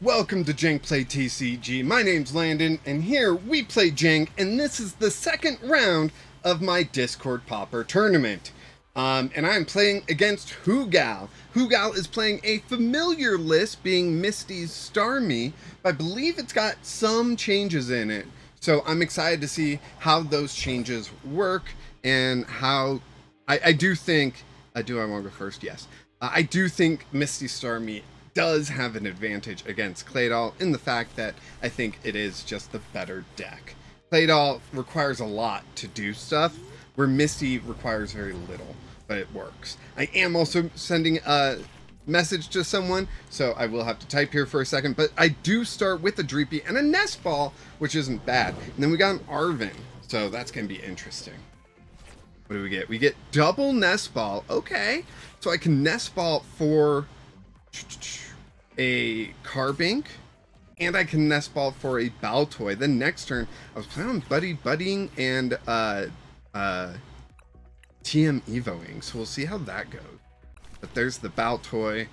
Welcome to Jank Play TCG. My name's Landon, and here we play Jank, and this is the second round of my Discord Pauper tournament. And I'm playing against Hugal. Hugal is playing a familiar list, being Misty's Starmie, but I believe it's got some changes in it. So I'm excited to see how those changes work, and how I do think... do I want to go first? Yes. I do think Misty Starmie does have an advantage against Claydol in the fact that I think it is just the better deck. Claydol requires a lot to do stuff, where Misty requires very little, but it works. I am also sending a message to someone, so I will have to type here for a second, but I do start with a Dreepy and a Nest Ball, which isn't bad. And then we got an Arven, so that's going to be interesting. What do we get? We get double Nest Ball. Okay, so I can Nest Ball for a Carbink, and I can Nest Ball for a Baltoy. Then next turn, I was planning on Buddying and TM Evoing, so we'll see how that goes. But there's the Baltoy.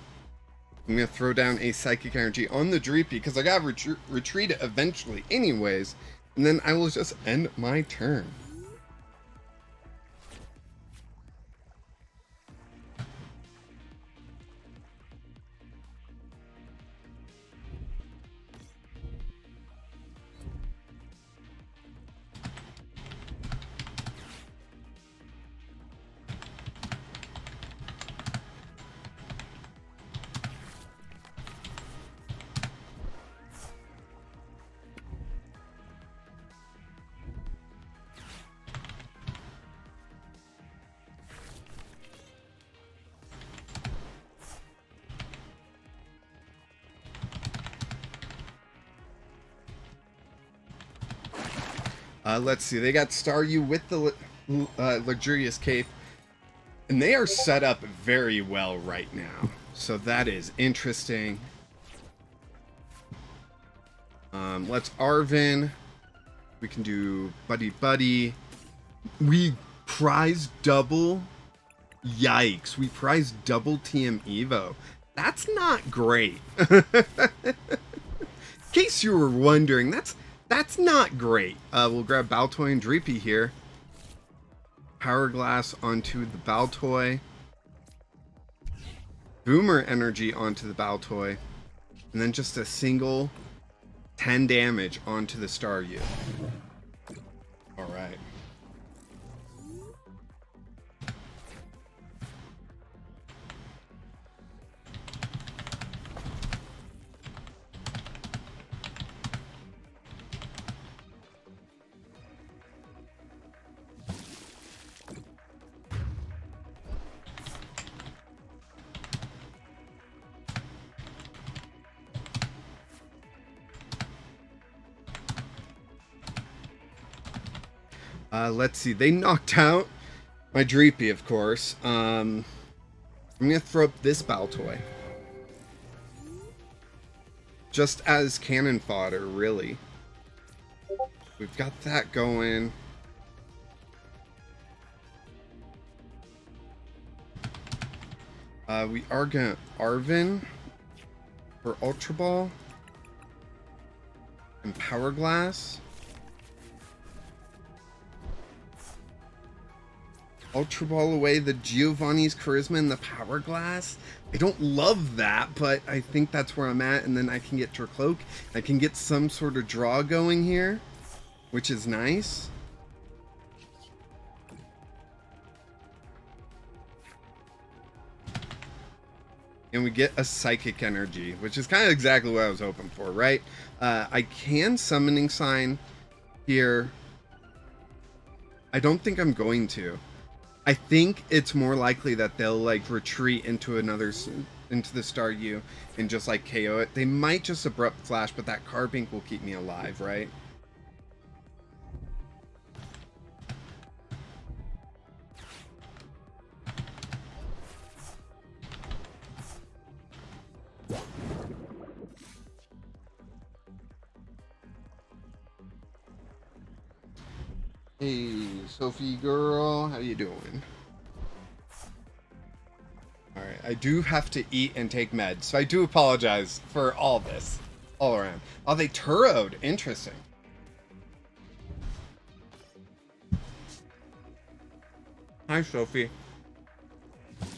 I'm going to throw down a Psychic Energy on the Dreepy, because I got to retreat it eventually anyways, and then I will just end my turn. Let's see, they got Staryu with the Luxurious Cape, and they are set up very well right now, so that is interesting. Let's Arven. We can do Buddy. We prize double. Yikes, we prize double TM Evo. That's not great. In case you were wondering, that's not great. We'll grab Baltoy and Dreepy here. Power Glass onto the Baltoy. Boomer Energy onto the Baltoy. And then just a single 10 damage onto the Staryu. Alright. Let's see. They knocked out my Dreepy, of course. I'm going to throw up this Baltoy. Just as cannon fodder, really. We've got that going. We are going to Arven for Ultra Ball and Power Glass. Ultra Ball away the Giovanni's Charisma and the Power Glass. I don't love that, but I think that's where I'm at, and then I can get Turcloak. I can get some sort of draw going here, which is nice. And we get a Psychic Energy, which is kind of exactly what I was hoping for, right? I can Summoning Sign here. I don't think I'm going to. I think it's more likely that they'll like retreat into the Staryu and just like KO it. They might just Abrupt Flash, but that Carbink will keep me alive, right? Hey, Sophie girl, how you doing? Alright, I do have to eat and take meds, so I do apologize for all this. all around. Oh, they Turoed. Interesting. Hi, Sophie.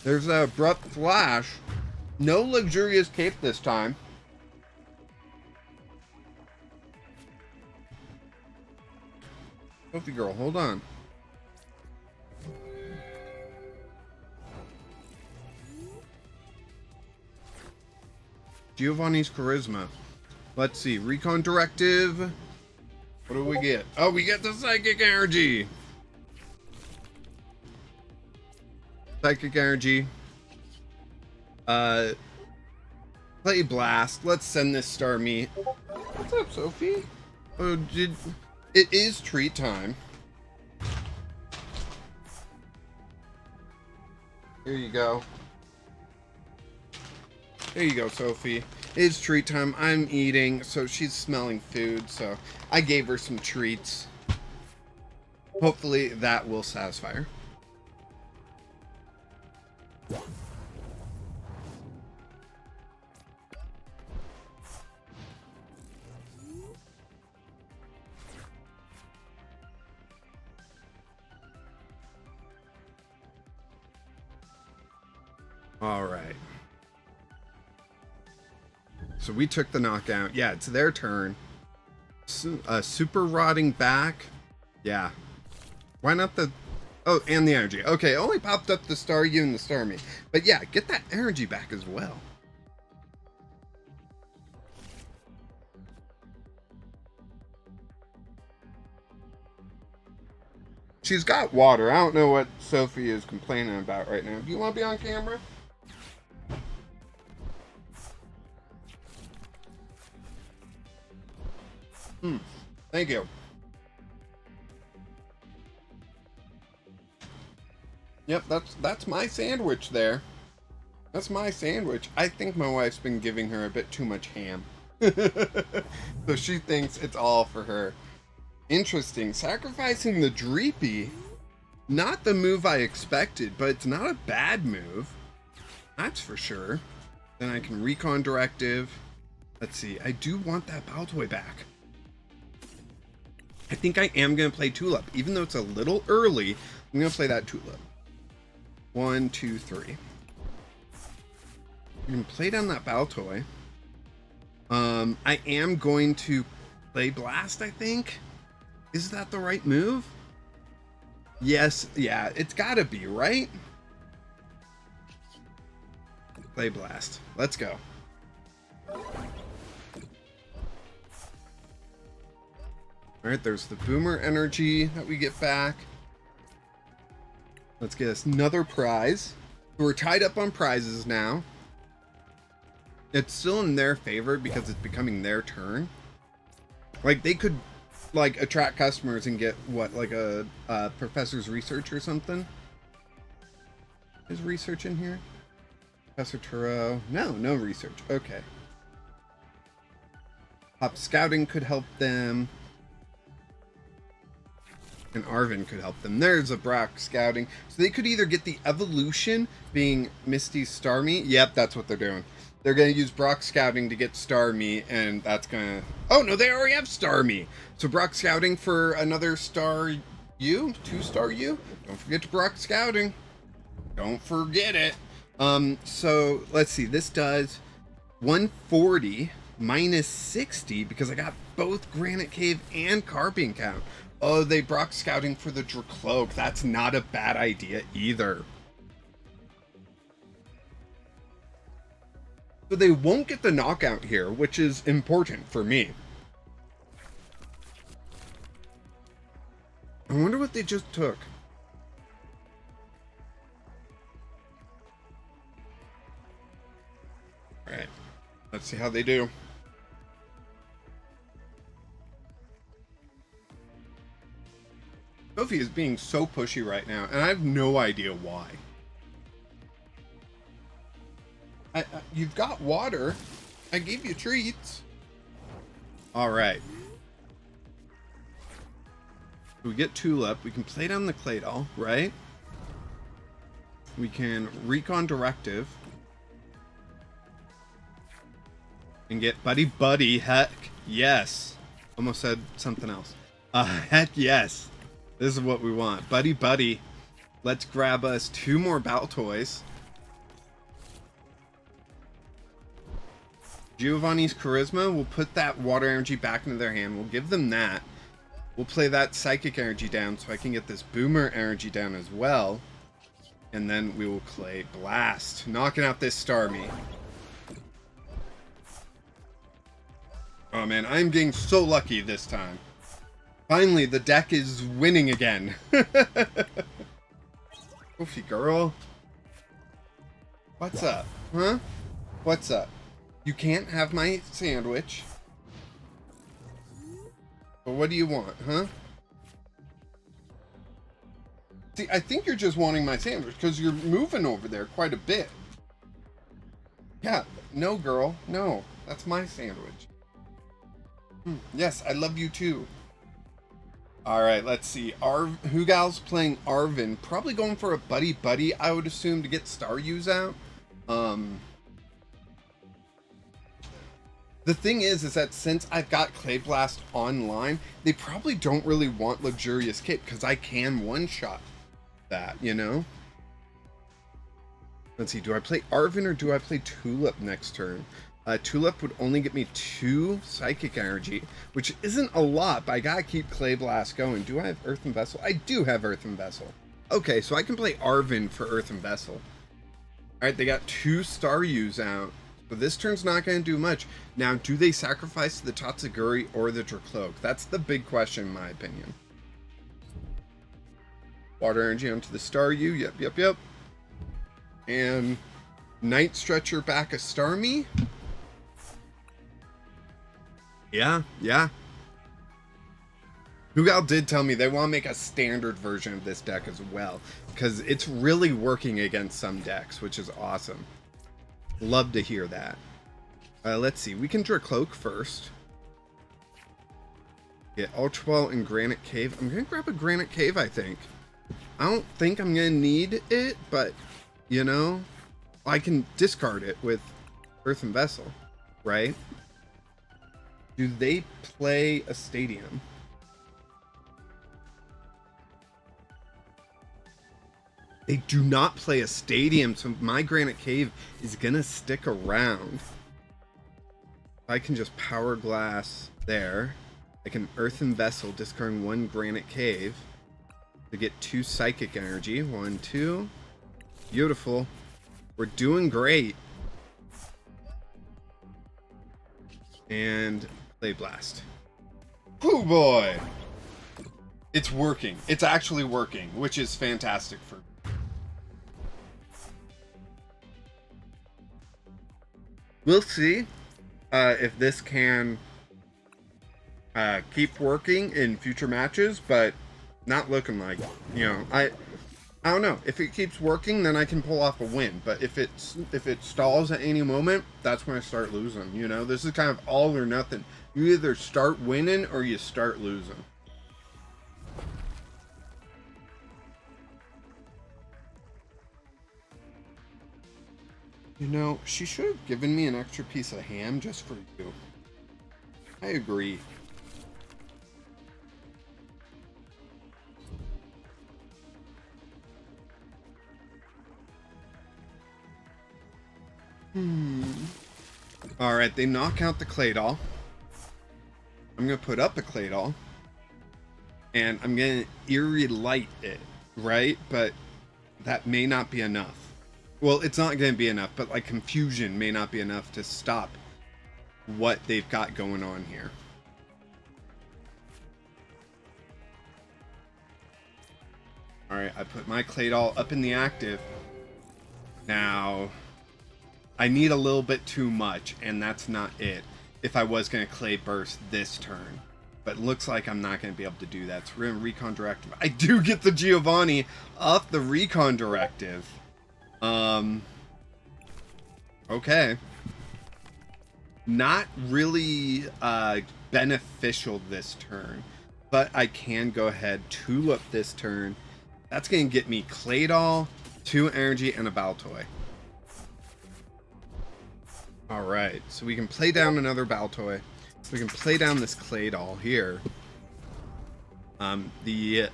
There's a abrupt flash. No luxurious cape this time. Sophie girl, hold on. Giovanni's charisma. Let's see. Recon directive. What do we get? Oh, we get the psychic energy. Psychic energy. Play blast. Let's send this Starmie. What's up, Sophie? Oh, it is treat time. Here you go. There you go, Sophie. It's treat time. I'm eating, so she's smelling food, so I gave her some treats. Hopefully that will satisfy her. All right. So we took the knockout. Yeah, it's their turn. Super rotting back. Yeah. Why not the... Oh, and the energy. Okay, only popped up the Staryu and the Starmie. But yeah, get that energy back as well. She's got water. I don't know what Sophie is complaining about right now. Do you want to be on camera? Thank you. Yep, that's my sandwich there. That's my sandwich. I think my wife's been giving her a bit too much ham. So she thinks it's all for her. Interesting. Sacrificing the Dreepy. Not the move I expected, but it's not a bad move. That's for sure. Then I can recon directive. Let's see. I do want that Baltoy back. I think I am going to play Tulip. Even though it's a little early, I'm going to play that Tulip. 1, 2, 3. I'm going to play down that Baltoy. I am going to play Blast, I think. Is that the right move? Yes. Yeah, it's got to be, right? Play Blast. Let's go. Alright, there's the Boomer energy that we get back. Let's get us another prize. We're tied up on prizes now. It's still in their favor because it's becoming their turn. Like, they could, like, attract customers and get, what, like a professor's research or something? Is research in here? Professor Turo. No research. Okay. Pop Scouting could help them. And Arvin could help them. There's a Brock Scouting. So they could either get the evolution being Misty's Starmie. Yep, that's what they're doing. They're going to use Brock Scouting to get Starmie, and that's going to... Oh, no, they already have Starmie. So Brock Scouting for another Star U? 2-star U? Don't forget to Brock Scouting. Don't forget it. So, let's see. This does 140 minus 60 because I got both Granite Cave and Carping Count. Oh, they Brock Scouting for the Dracloak. That's not a bad idea either. So they won't get the knockout here, which is important for me. I wonder what they just took. Alright. Let's see how they do. Sophie is being so pushy right now, and I have no idea why. You've got water. I gave you treats. All right. We get Tulip. We can play down the Claydol, right? We can recon directive. And get Buddy Buddy. Heck yes. Almost said something else. Heck yes. This is what we want. Buddy Buddy. Let's grab us 2 more Battle Toys. Giovanni's Charisma. We'll put that Water Energy back into their hand. We'll give them that. We'll play that Psychic Energy down so I can get this Boomer Energy down as well. And then we will play Blast. Knocking out this Starmie. Oh man, I'm getting so lucky this time. Finally, the deck is winning again. Goofy girl. What's up? Huh? What's up? You can't have my sandwich. But what do you want, huh? See, I think you're just wanting my sandwich because you're moving over there quite a bit. Yeah, no girl, no. That's my sandwich. Yes, I love you too. Alright, let's see. Hugal's playing Arvin. Probably going for a Buddy Buddy, I would assume, to get Staryus out. The thing is that since I've got Clay Blast online, they probably don't really want Luxurious Cape because I can one-shot that, you know? Let's see, do I play Arvin or do I play Tulip next turn? Tulip would only get me 2 Psychic Energy, which isn't a lot, but I gotta keep Clay Blast going. Do I have Earthen Vessel? I do have Earthen Vessel. Okay, so I can play Arvin for Earthen Vessel. Alright, they got 2 Staryus out. But this turn's not going to do much. Now, do they sacrifice the Tatsuguri or the Dracloak? That's the big question, in my opinion. Water Energy onto the Staryu. Yep. And Night Stretcher back a Starmie. Yeah. Hugal did tell me they want to make a standard version of this deck as well, because it's really working against some decks, which is awesome. Love to hear that. Let's see. We can Dracloak first. Get Ultra Ball and Granite Cave. I'm going to grab a Granite Cave, I think. I don't think I'm going to need it, but, you know, I can discard it with Earthen Vessel, right? Do they play a Stadium? They do not play a Stadium, so my Granite Cave is gonna stick around. I can just Power Glass there. I can Earthen Vessel, discarding 1 Granite Cave to get 2 Psychic Energy. 1, 2. Beautiful. We're doing great. And play Blast. Oh boy! It's working. It's actually working, which is fantastic for me. We'll see if this can keep working in future matches, but not looking like, you know, I don't know. If it keeps working, then I can pull off a win. But if it stalls at any moment, that's when I start losing. You know, this is kind of all or nothing. You either start winning or you start losing. You know, she should have given me an extra piece of ham just for you. I agree. Alright, they knock out the Clay Doll. I'm going to put up a Clay Doll. And I'm going to Eerie Light it, right? But that may not be enough. Well, it's not going to be enough, but like Confusion may not be enough to stop what they've got going on here. Alright, I put my Clay Doll up in the active. Now, I need a little bit too much, and that's not it. If I was going to Clay Burst this turn. But it looks like I'm not going to be able to do that. So we're going to Recon Directive. I do get the Giovanni off the Recon Directive. Okay. Not really beneficial this turn, but I can go ahead Tulip this turn. That's going to get me Clay Doll, 2 energy, and a Baltoy. All right, so we can play down another Baltoy. We can play down this Clay Doll here. The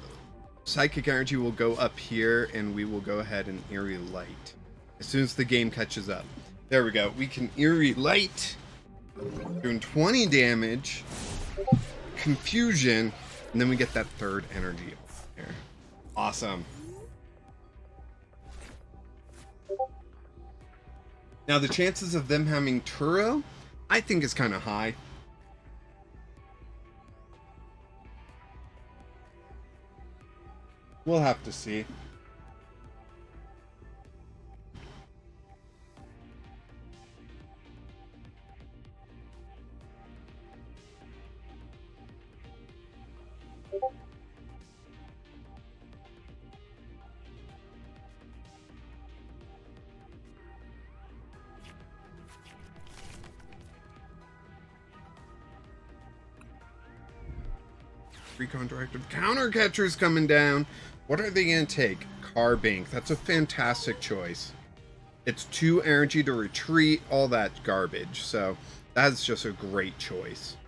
Psychic Energy will go up here, and we will go ahead and Eerie Light as soon as the game catches up. There we go. We can Eerie Light, doing 20 damage, Confusion, and then we get that third energy here. Awesome. Now the chances of them having Turo, I think is kind of high. We'll have to see. Recon Directive. Counter Catcher's coming down. What are they going to take? Carbink. That's a fantastic choice. It's 2 energy to retreat, all that garbage. So that's just a great choice.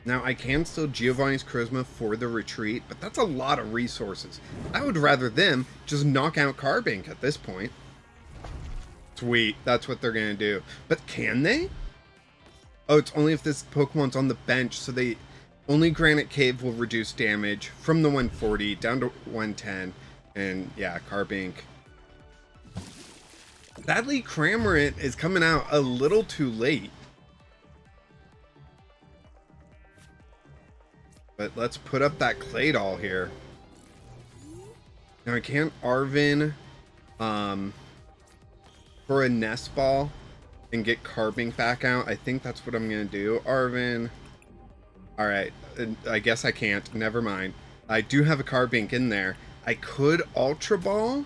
Now I can still Giovanni's Charisma for the retreat, but that's a lot of resources. I would rather them just knock out Carbink at this point. Sweet. That's what they're going to do. But can they? Oh, it's only if this Pokemon's on the bench, so they... Only Granite Cave will reduce damage from the 140 down to 110. And yeah, Carbink. Sadly, Cramorant is coming out a little too late. But let's put up that Clay Doll here. Now I can't Arvin for a Nest Ball and get Carbink back out. I think that's what I'm going to do. Arvin... Alright, I guess I can't. Never mind. I do have a Carbink in there. I could Ultra Ball.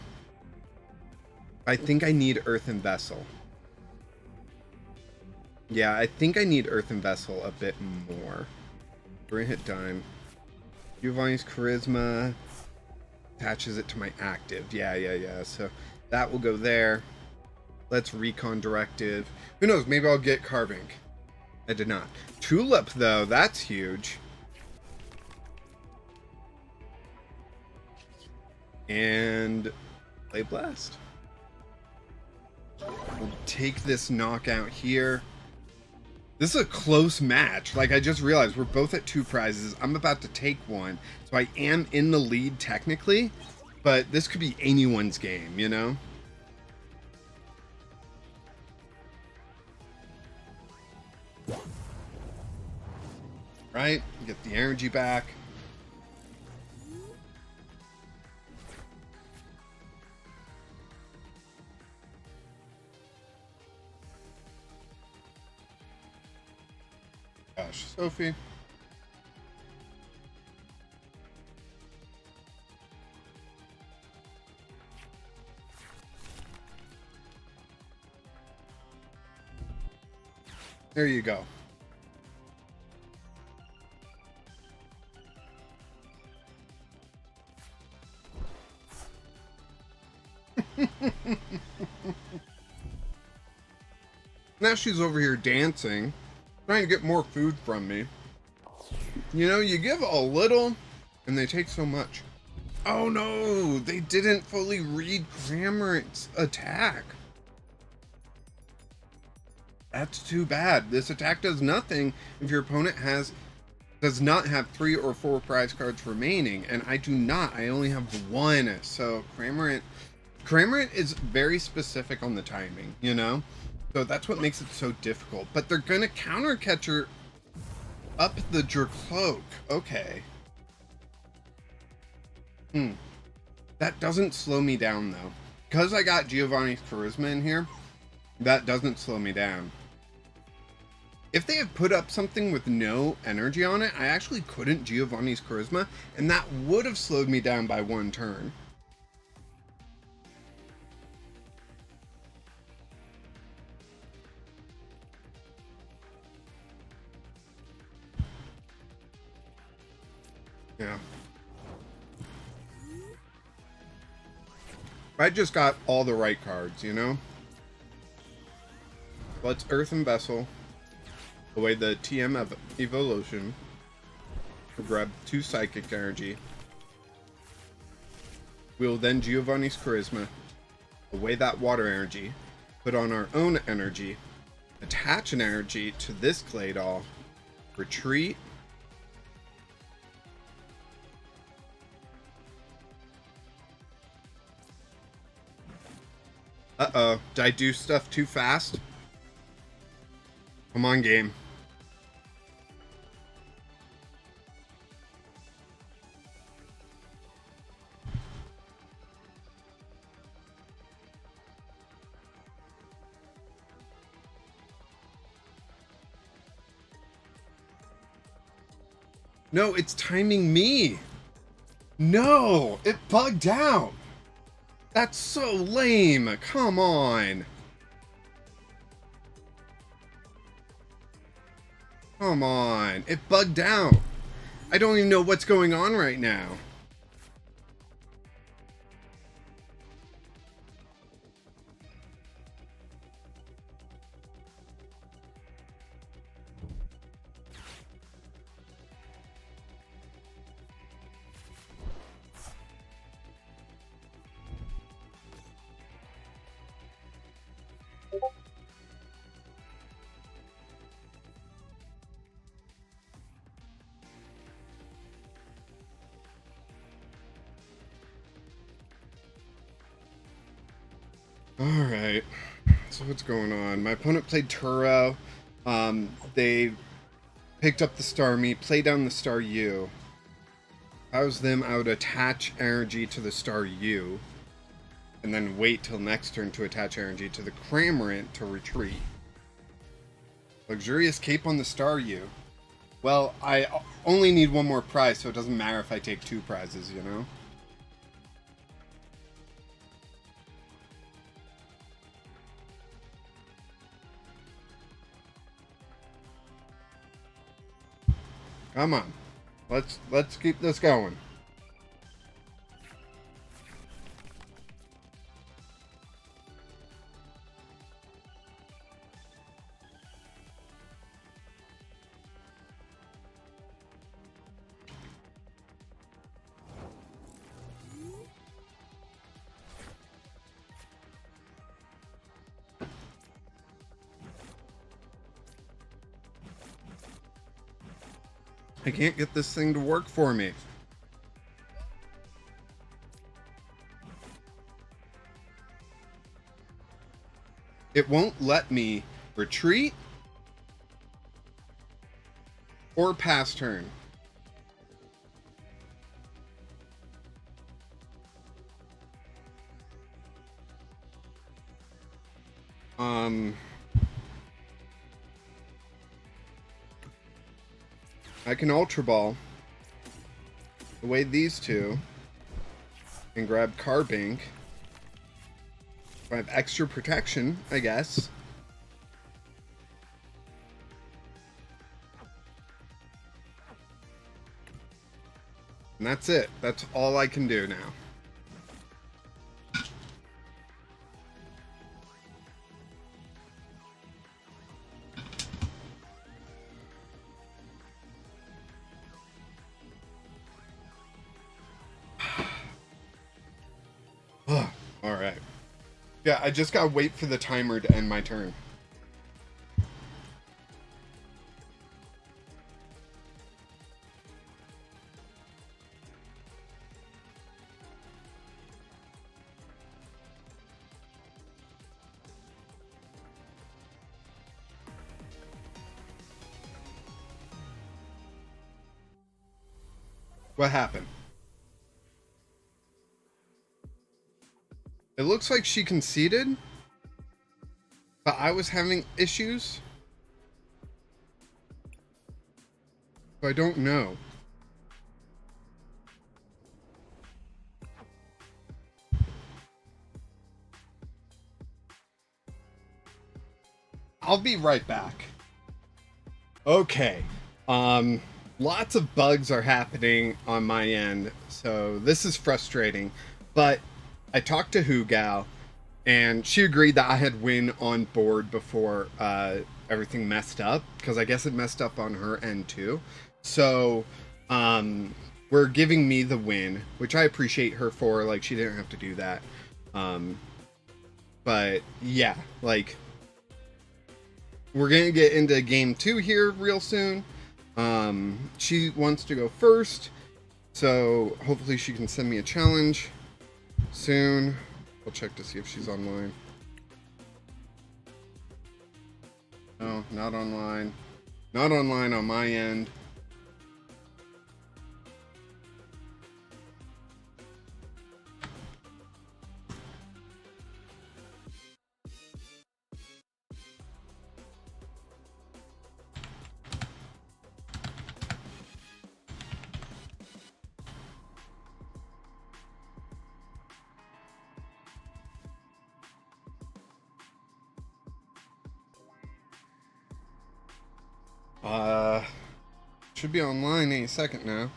I think I need Earthen Vessel. Yeah, I think I need Earthen Vessel a bit more. We're gonna hit Dime. Giovanni's Charisma attaches it to my active. Yeah. So that will go there. Let's Recon Directive. Who knows? Maybe I'll get Carbink. I did not. Tulip, though, that's huge. And Play Blast. We'll take this knockout here. This is a close match. Like, I just realized we're both at 2 prizes. I'm about to take one. So I am in the lead technically, but this could be anyone's game, you know? Right? Get the energy back. Gosh, Sophie. There you go. Now she's over here dancing, trying to get more food from me. You know, you give a little, and they take so much. Oh no, they didn't fully read Cramorant's attack. That's too bad. This attack does nothing if your opponent does not have 3 or 4 prize cards remaining, and I do not. I only have 1. So Cramorant is very specific on the timing, you know? So that's what makes it so difficult. But they're gonna counter catcher up the Dracloak. Okay. That doesn't slow me down though. Because I got Giovanni's Charisma in here, that doesn't slow me down. If they had put up something with no energy on it, I actually couldn't Giovanni's Charisma, and that would have slowed me down by 1 turn. Yeah. I just got all the right cards, you know? Let's Earthen Vessel away the TM Evolution. We'll grab 2 Psychic Energy. We'll then Giovanni's Charisma, away that Water Energy, put on our own energy, attach an energy to this Clay Doll, retreat, uh-oh, did I do stuff too fast? Come on, game. No, it's timing me. No, it bugged out. That's so lame. Come on. Come on. It bugged out. I don't even know what's going on right now. Alright, so what's going on? My opponent played Turo. They picked up the Starmie, play down the Star U. If I was them, I would attach energy to the Star U, and then wait till next turn to attach energy to the Cramorant to retreat. Luxurious Cape on the Star U. Well, I only need 1 more prize, so it doesn't matter if I take 2 prizes, you know? Come on. Let's keep this going. I can't get this thing to work for me. It won't let me retreat or pass turn. I can Ultra Ball away these 2 and grab Carbink. If I have extra protection, I guess. And that's it. That's all I can do now. Alright. Yeah, I just gotta wait for the timer to end my turn. What happened? It looks like she conceded, but I was having issues. So I don't know. I'll be right back. Okay. Lots of bugs are happening on my end, so this is frustrating. But I talked to Gal. and she agreed that I had win on board before everything messed up, because I guess it messed up on her end too. So we're giving me the win, which I appreciate her for. Like, she didn't have to do that. But yeah, like, we're gonna get into game 2 here real soon. She wants to go first, so hopefully she can send me a challenge soon. I'll check to see if she's online. No, not online. Not online on my end. Should be online any second now.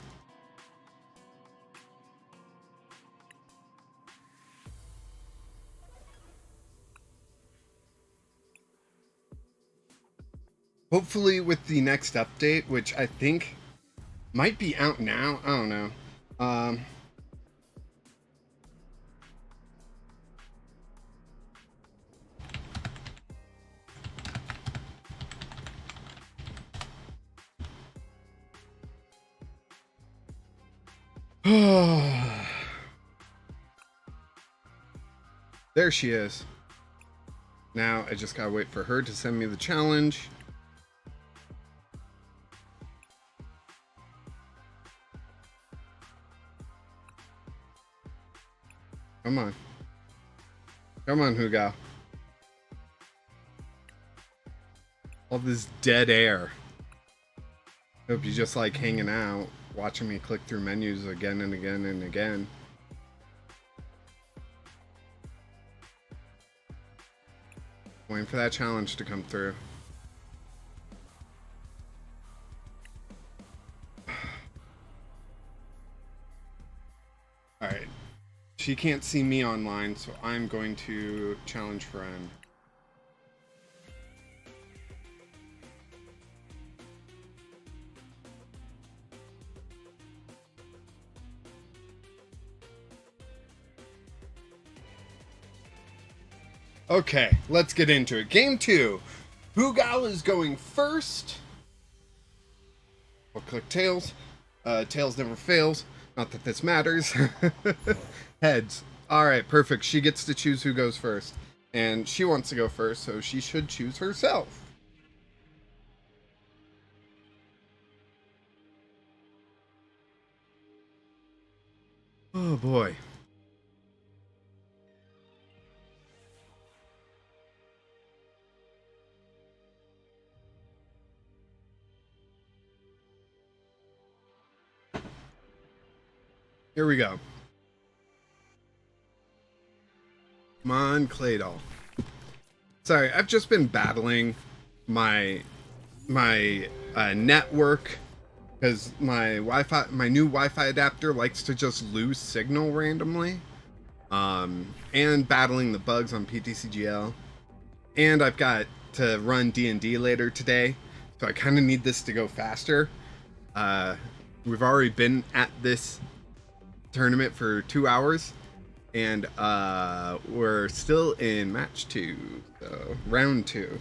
Hopefully with the next update, which I think might be out now. I don't know. There she is. Now I just gotta wait for her to send me the challenge. Come on. Come on, Hugo. All this dead air. Hope you just like hanging out, watching me click through menus again and again and again. Waiting for that challenge to come through. Alright. She can't see me online, so I'm going to challenge friend. Okay, let's get into it. Game 2. Hugal is going first. I'll click tails. Tails never fails. Not that this matters. Heads. Alright, perfect. She gets to choose who goes first. And she wants to go first, so she should choose herself. Oh boy. Here we go. Come on, Claydol. Sorry, I've just been battling my network because my new Wi-Fi adapter likes to just lose signal randomly. And battling the bugs on PTCGL. And I've got to run D&D later today, so I kind of need this to go faster. We've already been at this tournament for 2 hours, and we're still in match 2, so round 2.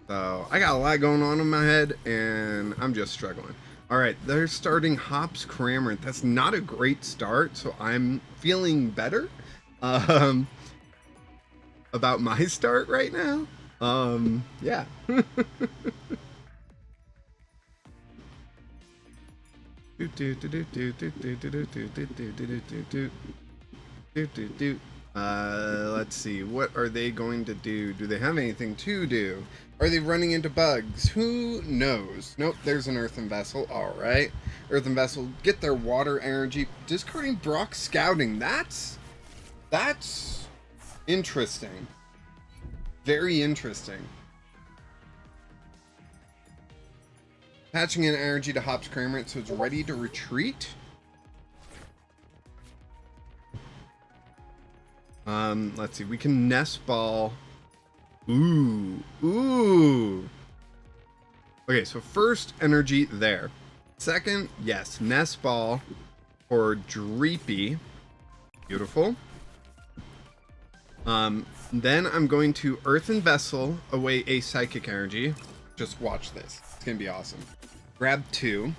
So I got a lot going on in my head, and I'm just struggling. All right, they're starting Hops Cramorant. That's not a great start, so I'm feeling better about my start right now. Yeah. Let's see. What are they going to do? Do they have anything to do? Are they running into bugs? Who knows? Nope, there's an Earthen Vessel. Alright. Earthen Vessel, get their water energy. Discarding Brock Scouting. That's interesting. Very interesting. Patching in energy to Hops Cramorant so it's ready to retreat. Let's see. We can nest ball. Ooh. Okay, so first energy there. Second, yes, nest ball for Dreepy. Beautiful. Then I'm going to Earthen Vessel away a Psychic Energy. Just watch this. It's going to be awesome. Grab 2.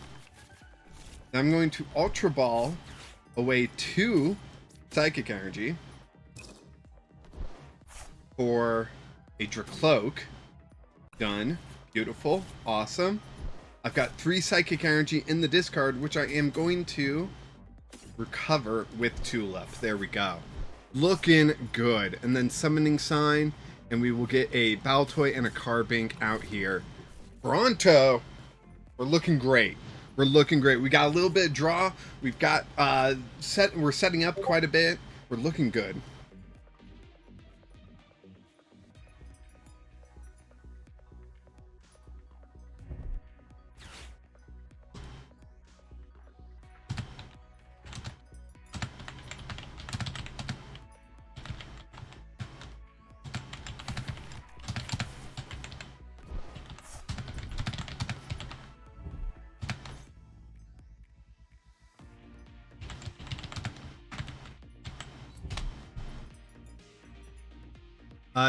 Then I'm going to Ultra Ball away 2 Psychic Energy for a Dracloak. Done. Beautiful. Awesome. I've got 3 Psychic Energy in the discard, which I am going to recover with Tulip. There we go. Looking good. And then Summoning Sign, and we will get a Baltoy and a Carbink out here. Pronto! We're looking great. We're looking great. We got a little bit of draw. We've got we're setting up quite a bit. We're looking good.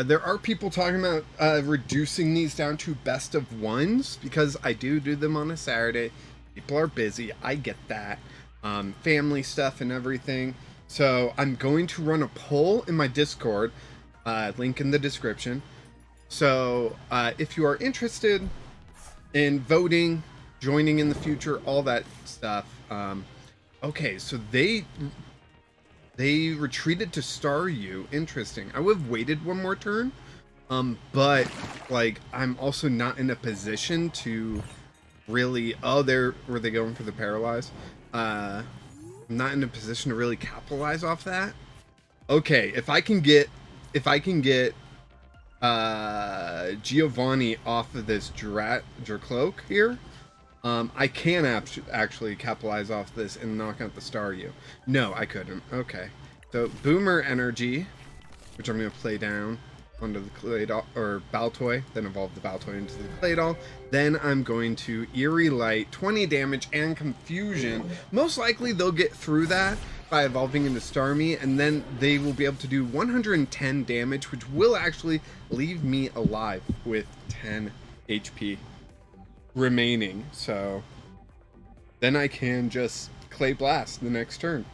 There are people talking about reducing these down to best of ones because I do them on a Saturday. People are busy. I get that. Family stuff and everything. So I'm going to run a poll in my Discord. Link in the description. So if you are interested in voting, joining in the future, all that stuff. Okay, so they retreated to Staryu. Interesting. I would have waited one more turn. But like I'm also not in a position to really were they going for the paralyze? I'm not in a position to really capitalize off that. Okay, if I can get Giovanni off of this Dracloak here, I can actually capitalize off this and knock out the Staryu. No, I couldn't. Okay. So, Boomer Energy, which I'm going to play down onto the Claydol, or Baltoy, then evolve the Baltoy into the Claydol. Then I'm going to Eerie Light, 20 damage and Confusion. Most likely they'll get through that by evolving into Starmie, and then they will be able to do 110 damage, which will actually leave me alive with 10 HP. Remaining, so then I can just Clay Blast the next turn,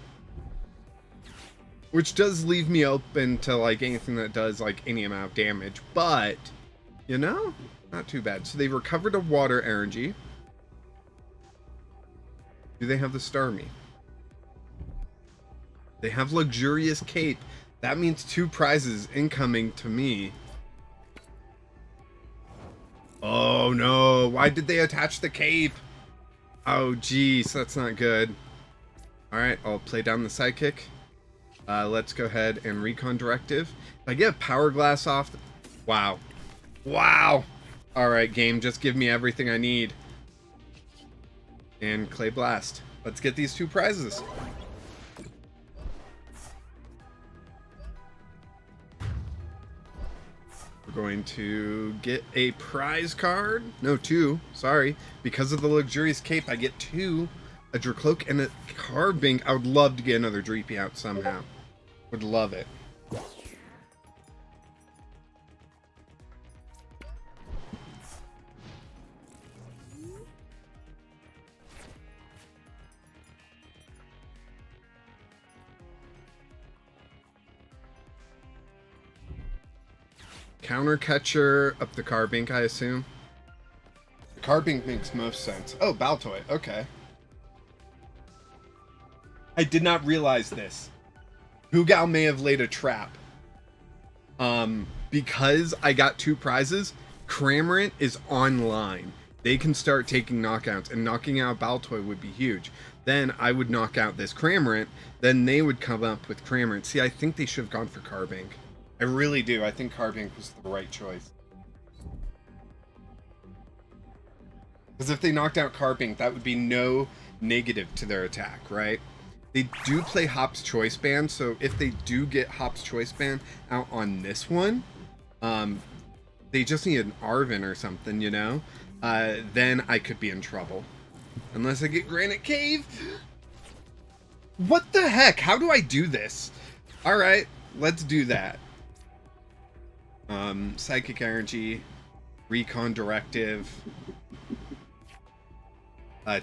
which does leave me open to like anything that does like any amount of damage, but you know, not too bad. So they recovered a Water Energy. Do they have the Starmie? They have Luxurious Cape. That means 2 prizes incoming to me. Oh no, why did they attach the cape? Oh geez, that's not good. Alright, I'll play down the Psychic. Let's go ahead and Recon Directive. If I get Power Glass off... Wow. Wow! Alright, game, just give me everything I need. And Clay Blast. Let's get these 2 prizes. We're going to get a prize card. No, 2. Sorry. Because of the Luxurious Cape, I get 2. A Dracloak and a Carbink. I would love to get another Dreepy out somehow. Would love it. Counter Catcher up the Carbink, I assume. The Carbink makes most sense. Oh, Baltoy. Okay. I did not realize this. Hugao may have laid a trap. Because I got 2 prizes, Cramorant is online. They can start taking knockouts, and knocking out Baltoy would be huge. Then I would knock out this Cramorant, then they would come up with Cramorant. See, I think they should have gone for Carbink. I really do. I think Carbink was the right choice. Because if they knocked out Carbink, that would be no negative to their attack, right? They do play Hop's Choice Band, so if they do get Hop's Choice Band out on this one, they just need an Arvin or something, you know? Then I could be in trouble. Unless I get Granite Cave. What the heck? How do I do this? Alright, let's do that. Psychic Energy, Recon Directive.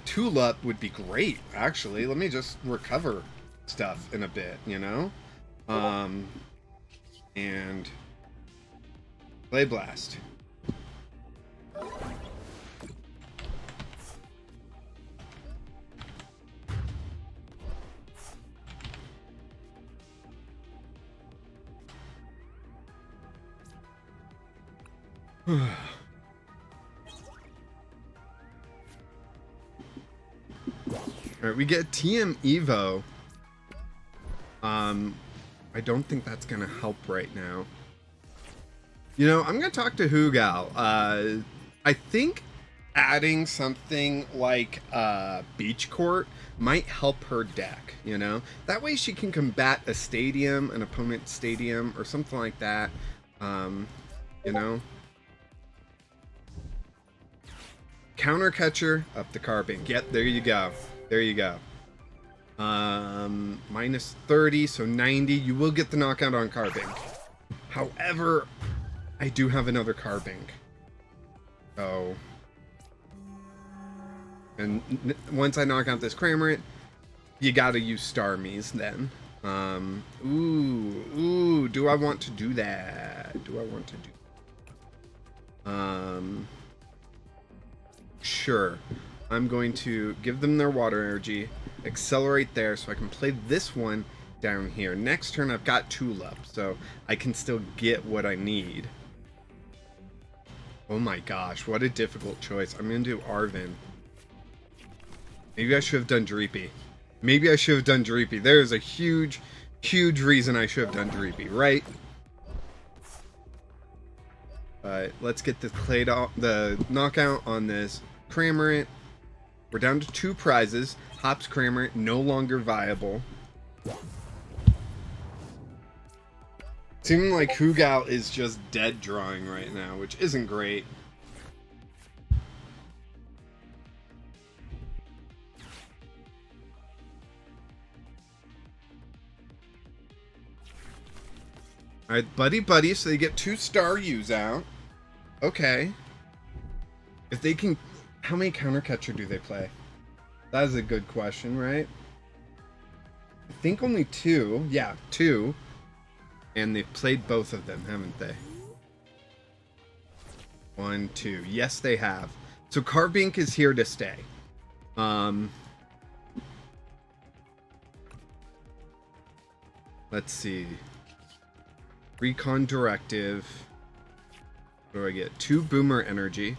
Tulip would be great, actually. Let me just recover stuff in a bit, you know? And Play Blast. Alright, we get TM Evo. I don't think that's gonna help right now. You know, I'm gonna talk to Hugal. I think adding something like Beach Court might help her deck, you know? That way she can combat a stadium, an opponent's stadium, or something like that. You know? Counter Catcher up the Carbink. Yep, there you go. There you go. Minus 30, so 90. You will get the knockout on Carbink. However, I do have another Carbink. So, and once I knock out this Cramorant, you gotta use Starmies then. Ooh, do I want to do that? Do I want to do Sure. I'm going to give them their water energy, accelerate there so I can play this one down here. Next turn I've got Tulip, so I can still get what I need. Oh my gosh, what a difficult choice. I'm going to do Arvin. Maybe I should have done Dreepy. Maybe I should have done Dreepy. There is a huge, huge reason I should have done Dreepy, right? But let's get the knockout on this Cramorant. We're down to 2 prizes. Hop's Cramorant no longer viable. Seeming like Hugal is just dead drawing right now, which isn't great. Alright, buddy, so they get 2 Staryus out. Okay. If they can... How many Counter Catcher do they play? That is a good question, right? I think only 2. Yeah, 2. And they've played both of them, haven't they? 1, 2. Yes, they have. So Carbink is here to stay. Let's see. Recon Directive. What do I get? 2 Boomer Energy.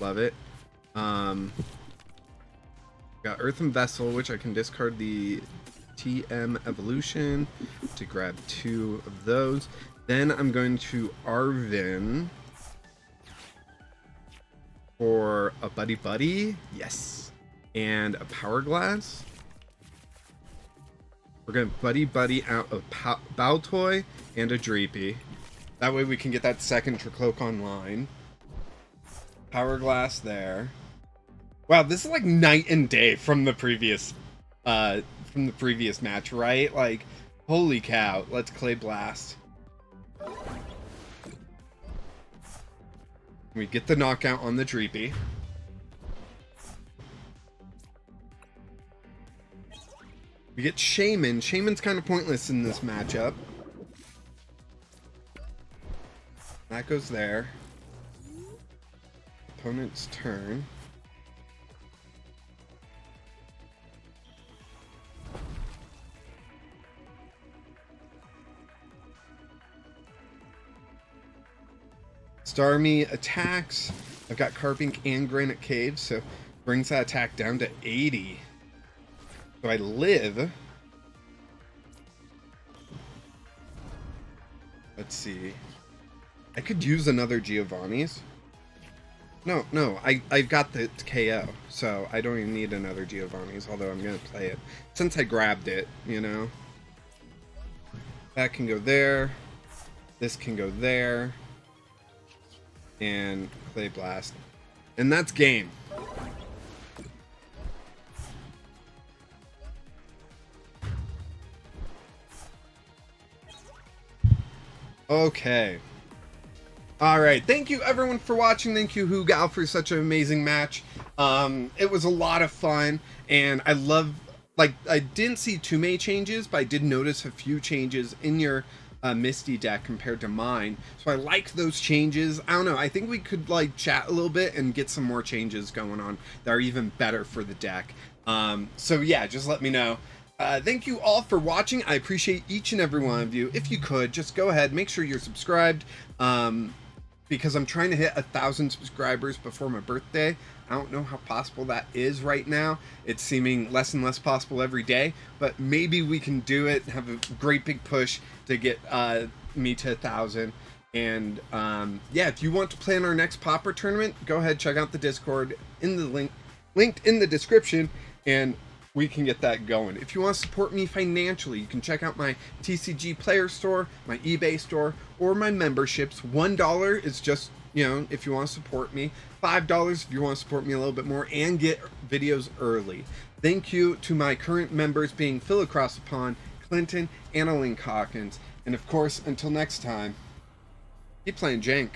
Love it. Got Earthen Vessel, which I can discard the TM Evolution to grab 2 of those. Then I'm going to Arvin for a Buddy. Yes. And a Power Glass. We're going to Buddy out of Baltoy and a Dreepy. That way we can get that second Tricloak online. Power Glass there. Wow, this is like night and day from the previous match, right? Like, holy cow. Let's Clay Blast. We get the knockout on the Dreepy. We get Shaman. Shaman's kind of pointless in this matchup. That goes there. Opponent's turn. Starmie attacks. I've got Carbink and Granite Cave, so brings that attack down to 80. So I live. Let's see. I could use another Giovanni's. No, I've got the KO, so I don't even need another Giovanni's, although I'm gonna play it. Since I grabbed it, you know. That can go there. This can go there. And Clay Blast. And that's game. Okay. Alright, thank you everyone for watching. Thank you Hugal for such an amazing match. It was a lot of fun, and I love, like, I didn't see too many changes, but I did notice a few changes in your Misty deck compared to mine. So I like those changes. I don't know, I think we could like chat a little bit and get some more changes going on that are even better for the deck. So yeah, just let me know. Thank you all for watching. I appreciate each and every one of you. If you could, just go ahead, make sure you're subscribed, because I'm trying to hit 1,000 subscribers before my birthday. I don't know how possible that is right now. It's seeming less and less possible every day, but maybe we can do it and have a great big push to get me to 1,000. And yeah, if you want to play in our next Pauper tournament, go ahead, check out the Discord in the linked in the description, and we can get that going. If you want to support me financially, you can check out my TCG player store, my eBay store, or my memberships. $1 is just, you know, if you want to support me. $5 if you want to support me a little bit more and get videos early. Thank you to my current members, being Phil Across the Pond, Clinton, Annalyn Hawkins, and of course, until next time, keep playing Jank.